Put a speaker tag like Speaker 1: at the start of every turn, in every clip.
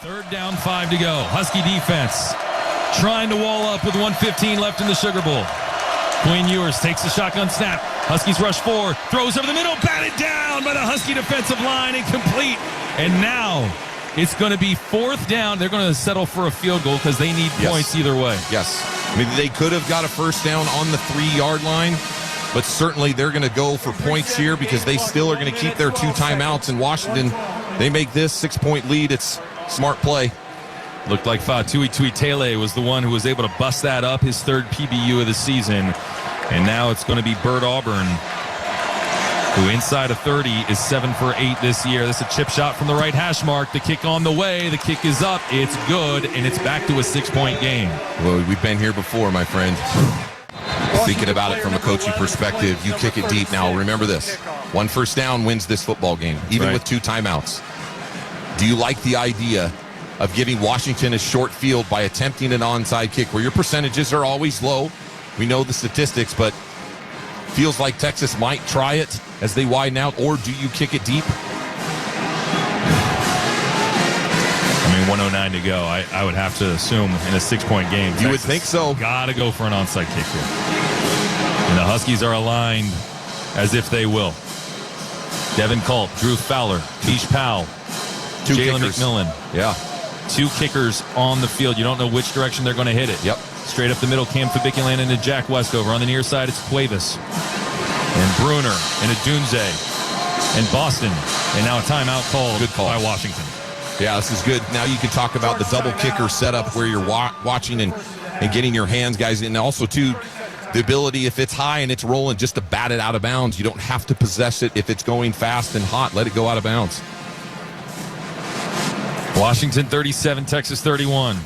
Speaker 1: Third down, 5 to go. Husky defense trying to wall up with 1:15 left in the Sugar Bowl. Quinn Ewers takes the shotgun snap. Huskies rush 4, throws over the middle, batted down by the Husky defensive line, incomplete. And now it's going to be 4th down. They're going to settle for a field goal because they need points either way.
Speaker 2: Yes. I mean, they could have got a first down on the 3-yard line, but certainly they're going to go for points here because they still are going to keep their 2 timeouts in Washington. They make this 6-point lead. It's smart play.
Speaker 1: Looked like Fatui Tuitele was the one who was able to bust that up, his 3rd PBU of the season. And now it's going to be Bert Auburn, who inside of 30 is 7 for 8 this year. This is a chip shot from the right hash mark. The kick on the way. The kick is up. It's good, and it's back to a 6-point game.
Speaker 2: Well, we've been here before, my friend. Thinking about it from a coaching perspective, you kick it deep. Now, remember this. 1 first down wins this football game, even with 2 timeouts. Do you like the idea of giving Washington a short field by attempting an onside kick where your percentages are always low? We know the statistics, but feels like Texas might try it as they widen out, or do you kick it deep?
Speaker 1: I mean, 109 to go. I would have to assume in a 6-point game,
Speaker 2: you would think so.
Speaker 1: Got to go for an onside kick here. And the Huskies are aligned as if they will. Devin Culp, Drew Fowler, Mish Powell, Jalen McMillan.
Speaker 2: Yeah.
Speaker 1: 2 kickers on the field. You don't know which direction they're going to hit it.
Speaker 2: Yep.
Speaker 1: Straight up the middle, Cam Fabiculan into Jack Westover. On the near side, it's Cuevas and Bruner and Adunze and Boston. And now a timeout called by Washington.
Speaker 2: Yeah, this is good. Now you can talk about the double kicker setup where you're watching and getting your hands, guys. And also, too, the ability, if it's high and it's rolling, just to bat it out of bounds. You don't have to possess it. If it's going fast and hot, let it go out of bounds.
Speaker 1: Washington 37, Texas 31.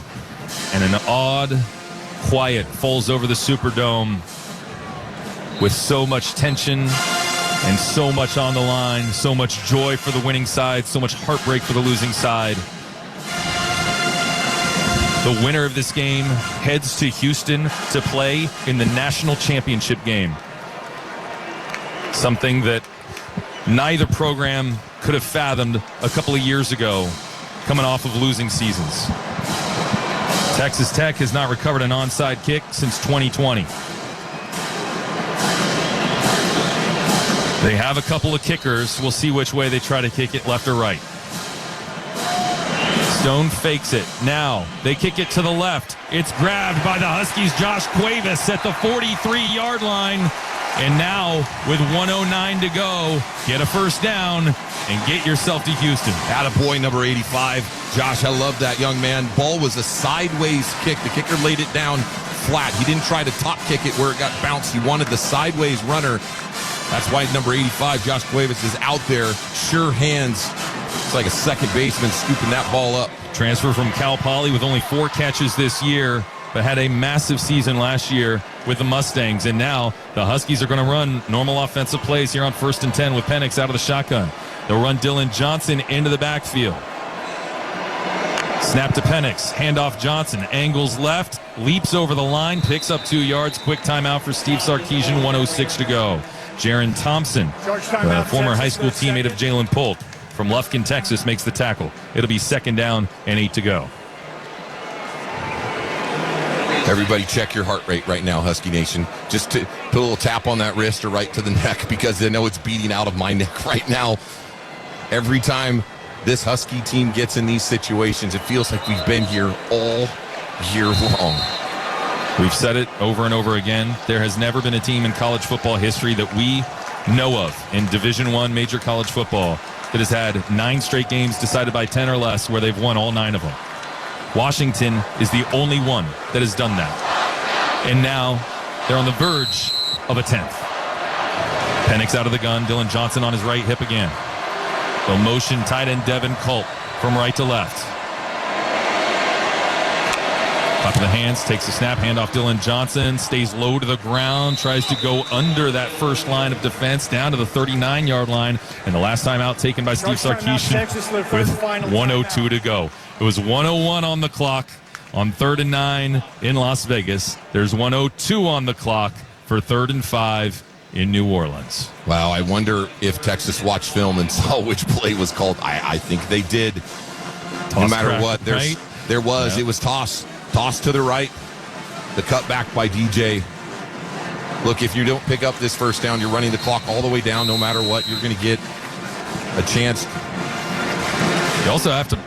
Speaker 1: And an odd quiet falls over the Superdome with so much tension and so much on the line, so much joy for the winning side, so much heartbreak for the losing side. The winner of this game heads to Houston to play in the national championship game. Something that neither program could have fathomed a couple of years ago, coming off of losing seasons. Texas Tech has not recovered an onside kick since 2020. They have a couple of kickers. We'll see which way they try to kick it, left or right. Stone fakes it. Now they kick it to the left. It's grabbed by the Huskies' Josh Cuevas at the 43-yard line. And now, with 1:09 to go, get a first down and get yourself to Houston.
Speaker 2: Attaboy, number 85. Josh, I love that young man. Ball was a sideways kick. The kicker laid it down flat. He didn't try to top kick it where it got bounced. He wanted the sideways runner. That's why number 85, Josh Cuevas, is out there. Sure hands. It's like a second baseman scooping that ball up.
Speaker 1: Transfer from Cal Poly with only 4 catches this year, but had a massive season last year with the Mustangs. And now the Huskies are going to run normal offensive plays here on 1st and 10 with Penix out of the shotgun. They'll run Dylan Johnson into the backfield. Snap to Penix. Handoff Johnson. Angles left. Leaps over the line. Picks up 2 yards. Quick timeout for Steve Sarkisian. 1:06 to go. Jaron Thompson, the former high school teammate of Jalen Polt from Lufkin, Texas, makes the tackle. It'll be 2nd down and 8 to go.
Speaker 2: Everybody check your heart rate right now, Husky Nation. Just to put a little tap on that wrist or right to the neck, because I know it's beating out of my neck right now. Every time this Husky team gets in these situations, it feels like we've been here all year long.
Speaker 1: We've said it over and over again. There has never been a team in college football history that we know of in Division I major college football that has had 9 straight games decided by 10 or less where they've won all 9 of them. Washington is the only one that has done that. And now they're on the verge of a 10th. Penix out of the gun. Dylan Johnson on his right hip again. The motion tight end Devin Culp from right to left. Top of the hands, takes the snap, handoff Dylan Johnson, stays low to the ground, tries to go under that first line of defense, down to the 39-yard line, and the last time out taken by Steve Sarkisian with 1:02 to go. It was 1:01 on the clock on 3rd and 9 in Las Vegas. There's 1:02 on the clock for 3rd and 5 in New Orleans.
Speaker 2: Wow, I wonder if Texas watched film and saw which play was called. I think they did. no matter
Speaker 1: crack,
Speaker 2: what.
Speaker 1: right?
Speaker 2: It was toss to the right. The cutback by DJ. Look, if you don't pick up this first down, you're running the clock all the way down. No matter what, you're going to get a chance.
Speaker 1: You also have to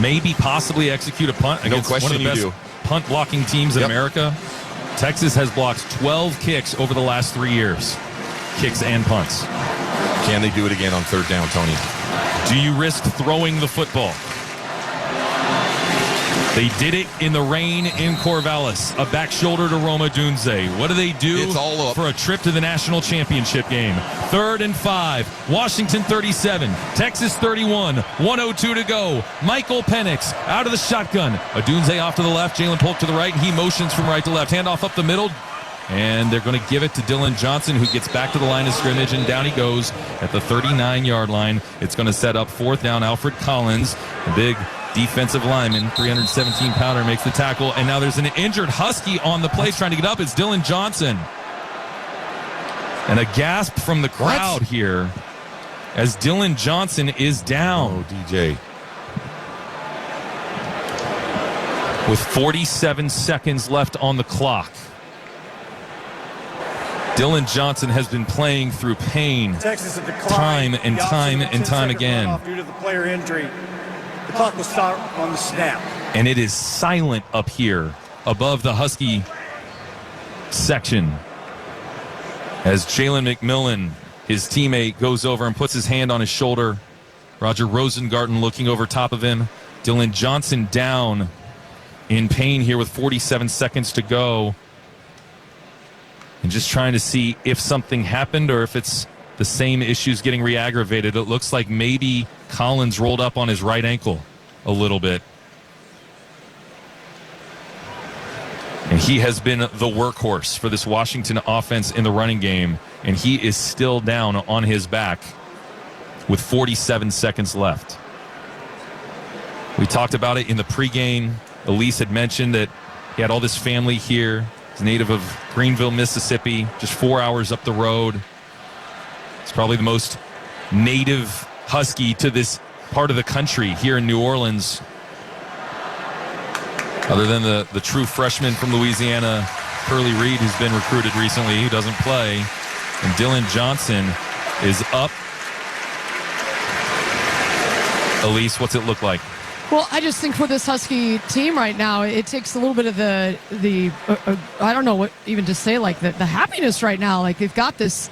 Speaker 1: maybe possibly execute a punt against one of the best punt blocking teams in America. Texas has blocked 12 kicks over the last 3 years. Kicks and punts.
Speaker 2: Can they do it again on third down, Tony?
Speaker 1: Do you risk throwing the football? They did it in the rain in Corvallis. A back shoulder to Roma Dunze. What do they do
Speaker 2: It's all up.
Speaker 1: for a trip to the national championship game? 3rd and 5. Washington 37. Texas 31. 1:02 to go. Michael Penix out of the shotgun. Odunze off to the left. Jalen Polk to the right. And he motions from right to left. Handoff up the middle. And they're going to give it to Dylan Johnson, who gets back to the line of scrimmage, and down he goes at the 39-yard line. It's going to set up 4th down. Alfred Collins, the big defensive lineman, 317-pounder, makes the tackle. And now there's an injured Husky on the play trying to get up. It's Dylan Johnson. And a gasp from the crowd here as Dylan Johnson is down.
Speaker 2: Oh, DJ.
Speaker 1: With 47 seconds left on the clock. Dylan Johnson has been playing through pain time and time again.
Speaker 3: Due to the player injury. The clock will start on the snap.
Speaker 1: And it is silent up here above the Husky section as Jalen McMillan, his teammate, goes over and puts his hand on his shoulder. Roger Rosengarten looking over top of him. Dylan Johnson down in pain here with 47 seconds to go. And just trying to see if something happened or if it's the same issues getting re-aggravated. It looks like maybe Collins rolled up on his right ankle a little bit. And he has been the workhorse for this Washington offense in the running game. And he is still down on his back with 47 seconds left. We talked about it in the pregame. Elise had mentioned that he had all this family here. He's native of Greenville, Mississippi, just 4 hours up the road. It's probably the most native Husky to this part of the country here in New Orleans. Other than the true freshman from Louisiana, Curly Reed, who's been recruited recently, who doesn't play. And Dylan Johnson is up. Elise, what's it look like?
Speaker 4: Well, I just think for this Husky team right now, it takes a little bit of the I don't know what even to say, like the happiness right now. Like they've got this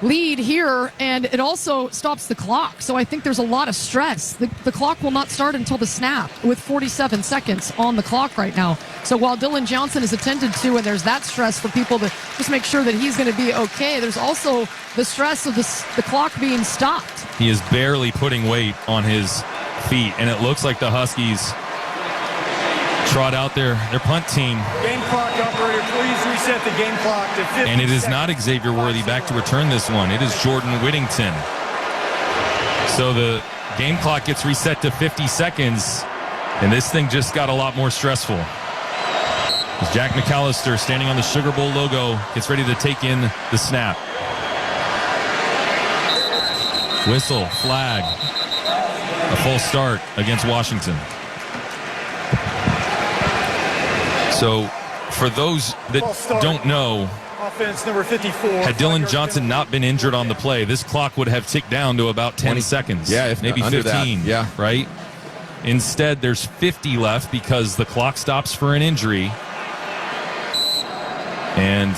Speaker 4: lead here, and it also stops the clock. So I think there's a lot of stress. The clock will not start until the snap with 47 seconds on the clock right now. So while Dylan Johnson is attended to, and there's that stress for people to just make sure that he's going to be okay, there's also the stress of the clock being stopped.
Speaker 1: He is barely putting weight on his feet, and it looks like the Huskies trot out their punt team.
Speaker 3: Game clock operator, please reset the game clock to 50
Speaker 1: And it is
Speaker 3: seconds.
Speaker 1: not Xavier Worthy back to return this one. It is Jordan Whittington. So the game clock gets reset to 50 seconds, and this thing just got a lot more stressful. As Jack McAllister, standing on the Sugar Bowl logo, gets ready to take in the snap. Whistle, flag. A full start against Washington. So, for those that don't know,
Speaker 3: Offense number 54.
Speaker 1: had Dylan Johnson not been injured on the play, this clock would have ticked down to about 10 seconds.
Speaker 2: Yeah, if
Speaker 1: maybe
Speaker 2: not under
Speaker 1: 15.
Speaker 2: that. Yeah.
Speaker 1: Right? Instead, there's 50 left because the clock stops for an injury. And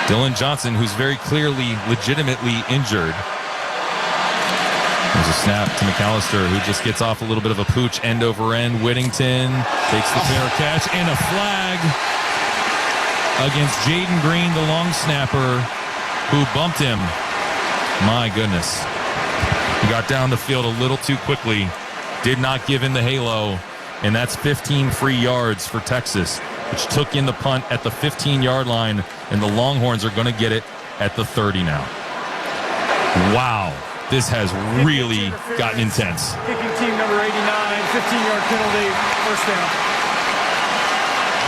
Speaker 1: Dylan Johnson, who's very clearly, legitimately injured. There's a snap to McAllister, who just gets off a little bit of a pooch end over end. Whittington takes the fair catch, and a flag against Jaden Green, the long snapper, who bumped him. My goodness. He got down the field a little too quickly, did not give in the halo, and that's 15 free yards for Texas, which took in the punt at the 15-yard line, and the Longhorns are going to get it at the 30 now. Wow. This has really gotten intense.
Speaker 3: Kicking team number 89, 15-yard penalty, first down.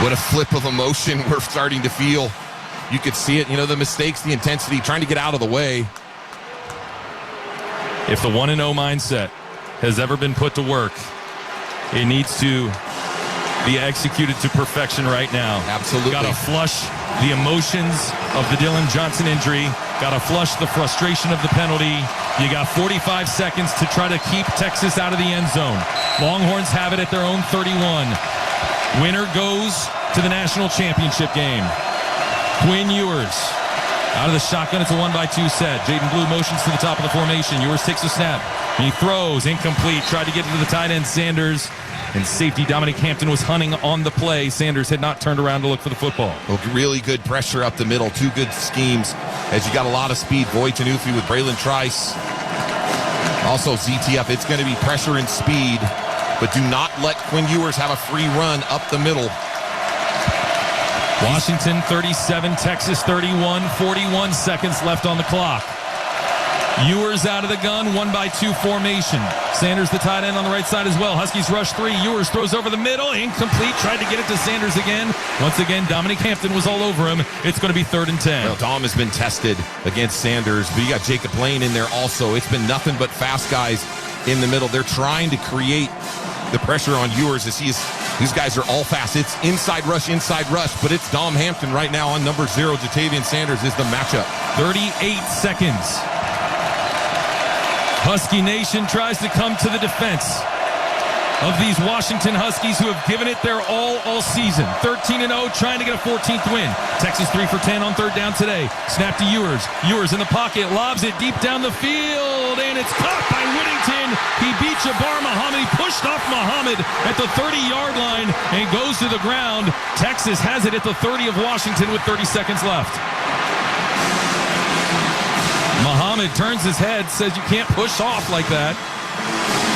Speaker 2: What a flip of emotion we're starting to feel. You could see it, the mistakes, the intensity, trying to get out of the way.
Speaker 1: If the 1-0 mindset has ever been put to work, It needs to be executed to perfection right now.
Speaker 2: Absolutely.
Speaker 1: Got to flush the emotions of the Dylan Johnson injury. Got to flush the frustration of the penalty. You got 45 seconds to try to keep Texas out of the end zone. Longhorns have it at their own 31. Winner goes to the national championship game. Quinn Ewers out of the shotgun. It's a 1-by-2 set. Jaden Blue motions to the top of the formation. Ewers takes a snap. He throws incomplete. Tried to get it to the tight end Sanders. And safety Dominic Hampton was hunting on the play. Sanders had not turned around to look for the football.
Speaker 2: Well, really good pressure up the middle. Two good schemes as you got a lot of speed. Boy Tanufi with Braylon Trice. Also ZTF. It's going to be pressure and speed. But do not let Quinn Ewers have a free run up the middle.
Speaker 1: Washington 37, Texas 31, 41 seconds left on the clock. Ewers out of the gun, 1-by-2 formation. Sanders the tight end on the right side as well. Huskies rush 3. Ewers throws over the middle, incomplete. Tried to get it to Sanders again. Once again, Dominic Hampton was all over him. It's going to be 3rd and 10.
Speaker 2: Well, Dom has been tested against Sanders, but you got Jacob Lane in there also. It's been nothing but fast guys in the middle. They're trying to create the pressure on Ewers as these guys are all fast. It's inside rush, but it's Dom Hampton right now on number 0. Jatavian Sanders is the matchup.
Speaker 1: 38 seconds. Husky Nation tries to come to the defense of these Washington Huskies who have given it their all season. 13-0, trying to get a 14th win. Texas 3 for 10 on 3rd down today. Snap to Ewers. Ewers in the pocket, lobs it deep down the field, and it's caught by Whittington. He beat Jabbar Muhammad. He pushed off Muhammad at the 30-yard line and goes to the ground. Texas has it at the 30 of Washington with 30 seconds left. Muhammad turns his head, says you can't push off like that.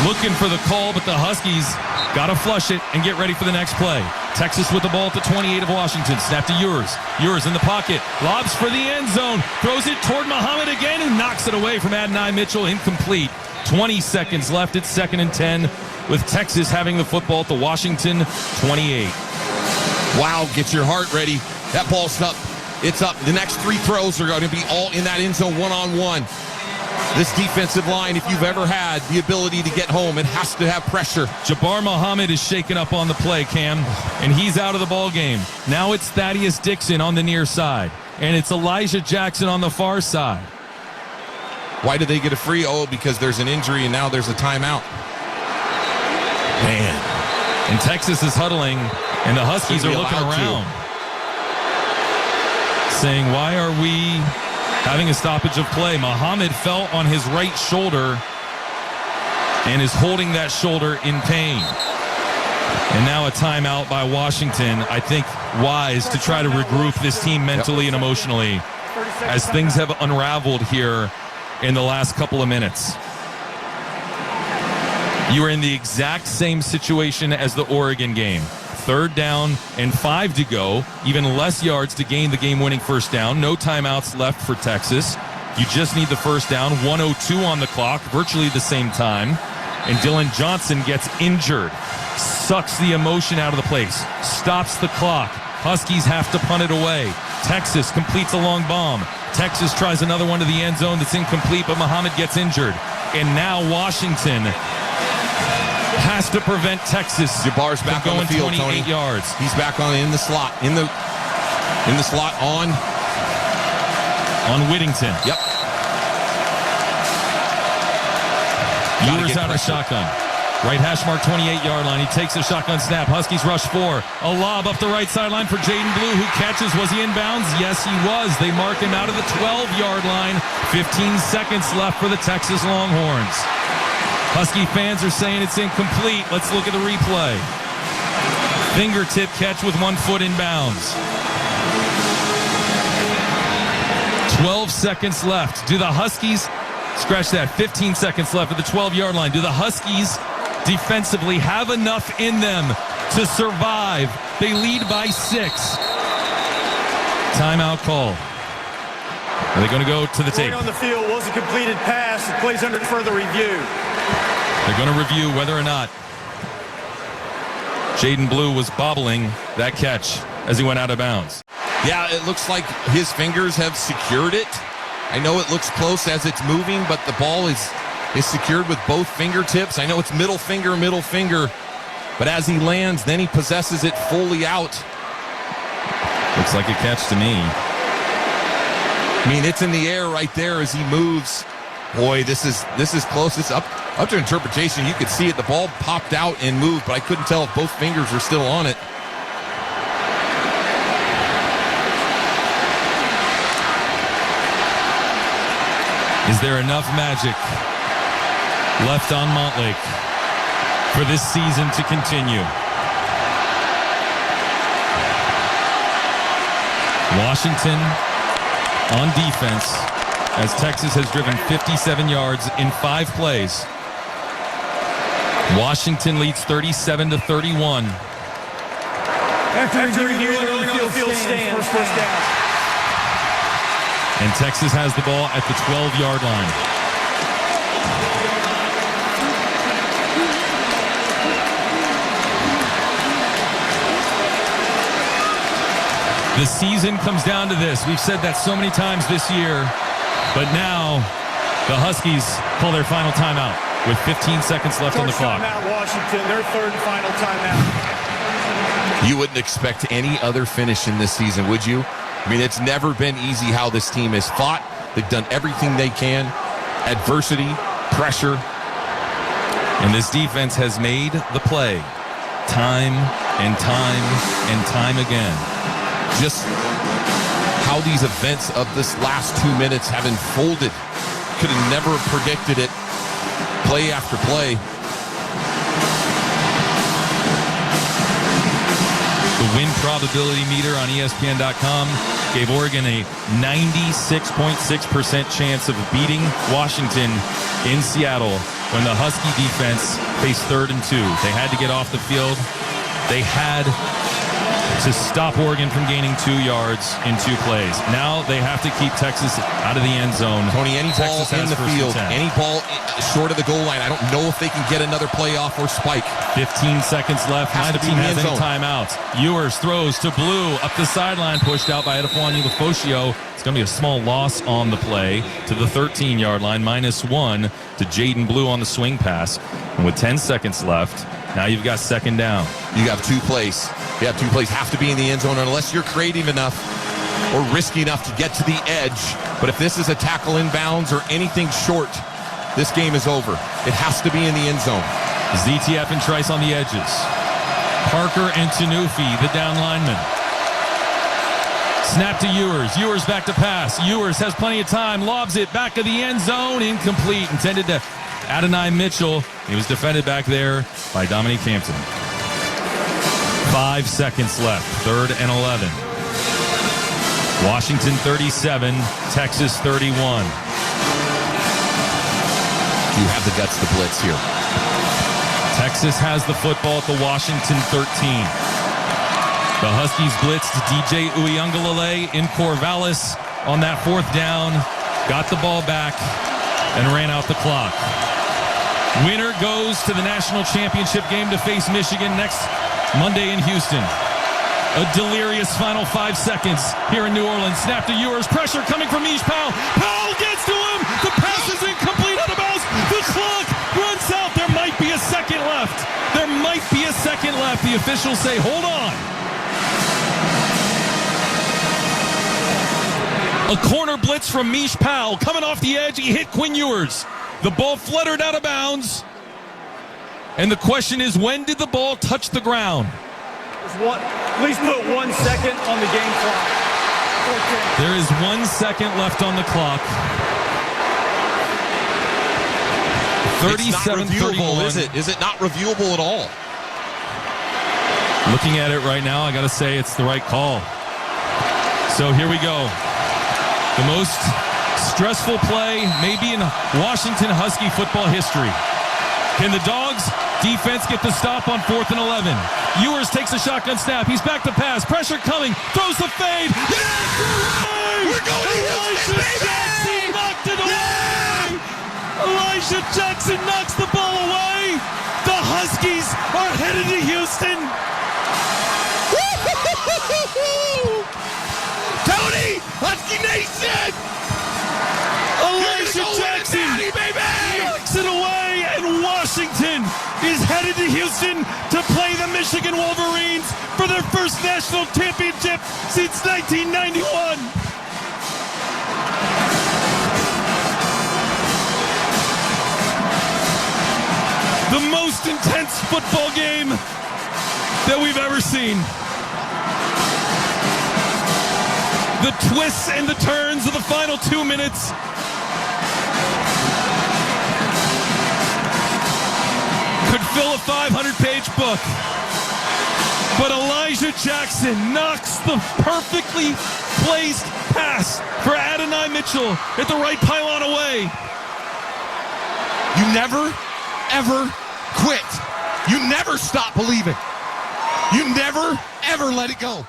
Speaker 1: Looking for the call, but the Huskies got to flush it and get ready for the next play. Texas with the ball at the 28 of Washington. Snap to Ewers. Ewers in the pocket. Lobs for the end zone. Throws it toward Muhammad again, who knocks it away from Adonai Mitchell. Incomplete. 20 seconds left. It's 2nd and 10 with Texas having the football at the Washington 28.
Speaker 2: Wow, get your heart ready. That ball's up. It's up. The next 3 throws are going to be all in that end zone one-on-one. This defensive line, if you've ever had the ability to get home, it has to have pressure.
Speaker 1: Jabbar Muhammad is shaken up on the play, Cam, and he's out of the ball game. Now it's Thaddeus Dixon on the near side, and it's Elijah Jackson on the far side.
Speaker 2: Why did they get a free? Oh, because there's an injury, and now there's a timeout. Man.
Speaker 1: And Texas is huddling, and the Huskies are looking around, saying, why are we having a stoppage of play? Muhammad fell on his right shoulder and is holding that shoulder in pain. And now a timeout by Washington. I think wise to try to regroup this team mentally and emotionally as things have unraveled here in the last couple of minutes. You are in the exact same situation as the Oregon game. 3rd down and 5 to go. Even less yards to gain the game-winning 1st down. No timeouts left for Texas. You just need the 1st down. 1:02 on the clock, virtually the same time. And Dylan Johnson gets injured. Sucks the emotion out of the place. Stops the clock. Huskies have to punt it away. Texas completes a long bomb. Texas tries another one to the end zone that's incomplete, but Muhammad gets injured. And now Washington has to prevent Texas.
Speaker 2: Jabbar's back on the field,
Speaker 1: 28
Speaker 2: Tony.
Speaker 1: yards.
Speaker 2: He's back in the slot. In the slot on
Speaker 1: Whittington.
Speaker 2: Yep.
Speaker 1: Ewers out of shotgun. Right hash mark 28-yard line. He takes a shotgun snap. Huskies rush 4. A lob up the right sideline for Jaden Blue, who catches. Was he inbounds? Yes, he was. They mark him out of the 12-yard line. 15 seconds left for the Texas Longhorns. Husky fans are saying it's incomplete. Let's look at the replay. Fingertip catch with 1 foot in bounds. 12 seconds left. Do the Huskies, scratch that, 15 seconds left at the 12-yard line. Do the Huskies defensively have enough in them to survive? They lead by 6. Timeout call. Are they going to go to the tape?
Speaker 3: On the field was a completed pass. It plays under further review.
Speaker 1: They're going to review whether or not Jaden Blue was bobbling that catch as he went out of bounds.
Speaker 2: Yeah, it looks like his fingers have secured it. I know it looks close as it's moving, but the ball is secured with both fingertips. I know it's middle finger. But as he lands, then he possesses it fully out.
Speaker 1: Looks like a catch to me.
Speaker 2: I mean, it's in the air right there as he moves. Boy, this is close. It's up to interpretation. You could see it. The ball popped out and moved, but I couldn't tell if both fingers were still on it.
Speaker 1: Is there enough magic left on Montlake for this season to continue? Washington on defense as Texas has driven 57 yards in 5 plays. Washington leads 37-31.
Speaker 3: After review, early field stands, first down.
Speaker 1: And Texas has the ball at the 12-yard line. The season comes down to this. We've said that so many times this year, but now the Huskies pull their final timeout with 15 seconds left on the clock.
Speaker 3: Timeout, Washington, their third and final timeout.
Speaker 2: You wouldn't expect any other finish in this season, would you? I mean, it's never been easy how this team has fought. They've done everything they can. Adversity, pressure.
Speaker 1: And this defense has made the play time and time and time again.
Speaker 2: Just how these events of this last 2 minutes have unfolded. Could have never predicted it. Play after play.
Speaker 1: The win probability meter on ESPN.com gave Oregon a 96.6% chance of beating Washington in Seattle when the Husky defense faced 3rd and 2. They had to get off the field. They had to stop Oregon from gaining 2 yards in 2 plays. Now they have to keep Texas out of the end zone.
Speaker 2: Tony, any ball
Speaker 1: Texas
Speaker 2: in the field, any ball short of the goal line, I don't know if they can get another playoff or spike.
Speaker 1: 15 seconds left. Neither team has any timeouts. Ewers throws to Blue up the sideline, pushed out by Edefwani Lefosio. It's going to be a small loss on the play to the 13-yard line, -1 to Jaden Blue on the swing pass. And with 10 seconds left, now you've got 2nd down.
Speaker 2: You have 2 plays. You have 2 plays. Have to be in the end zone unless you're creative enough or risky enough to get to the edge. But if this is a tackle inbounds or anything short, this game is over. It has to be in the end zone.
Speaker 1: ZTF and Trice on the edges. Parker and Tanufi, the down lineman. Snap to Ewers. Ewers back to pass. Ewers has plenty of time. Lobs it back of the end zone. Incomplete. Intended to Adonai Mitchell. He was defended back there by Dominique Hampton. 5 seconds left. 3rd and 11. Washington 37, Texas 31.
Speaker 2: You have the guts to blitz here.
Speaker 1: Texas has the football at the Washington 13. The Huskies blitzed DJ Uyunglele in Corvallis on that 4th down, got the ball back, and ran out the clock. Winner goes to the national championship game to face Michigan next Monday in Houston. A delirious final 5 seconds here in New Orleans. Snap to Ewers. Pressure coming from Mish Powell. Powell gets to him. The pass is incomplete out of bounds. The clock runs out. There might be a second left. There might be a second left. The officials say, hold on. A corner blitz from Mish Powell. Coming off the edge. He hit Quinn Ewers. The ball fluttered out of bounds. And the question is, when did the ball touch the ground?
Speaker 3: Please put 1 second on the game clock.
Speaker 1: There is 1 second left on the clock. 37-31.
Speaker 2: Is it? Is it not reviewable at all?
Speaker 1: Looking at it right now, I got to say it's the right call. So here we go. The most stressful play maybe in Washington Husky football history. Can the Dogs defense get the stop on 4th and 11? Ewers takes a shotgun snap. He's back to pass. Pressure coming. Throws the fade. Yes!
Speaker 2: We're going to
Speaker 1: Elijah Jackson knocked it away. Elijah Jackson knocks the ball away. The Huskies are headed to Houston.
Speaker 2: Tony, Husky Nation!
Speaker 1: Elijah Jackson knocks it away, and Washington is headed to Houston to play the Michigan Wolverines for their first national championship since 1991. The most intense football game that we've ever seen. The twists and the turns of the final 2 minutes. Could fill a 500-page book. But Elijah Jackson knocks the perfectly placed pass for Adonai Mitchell at the right pylon away.
Speaker 2: You never, ever quit. You never stop believing. You never, ever let it go.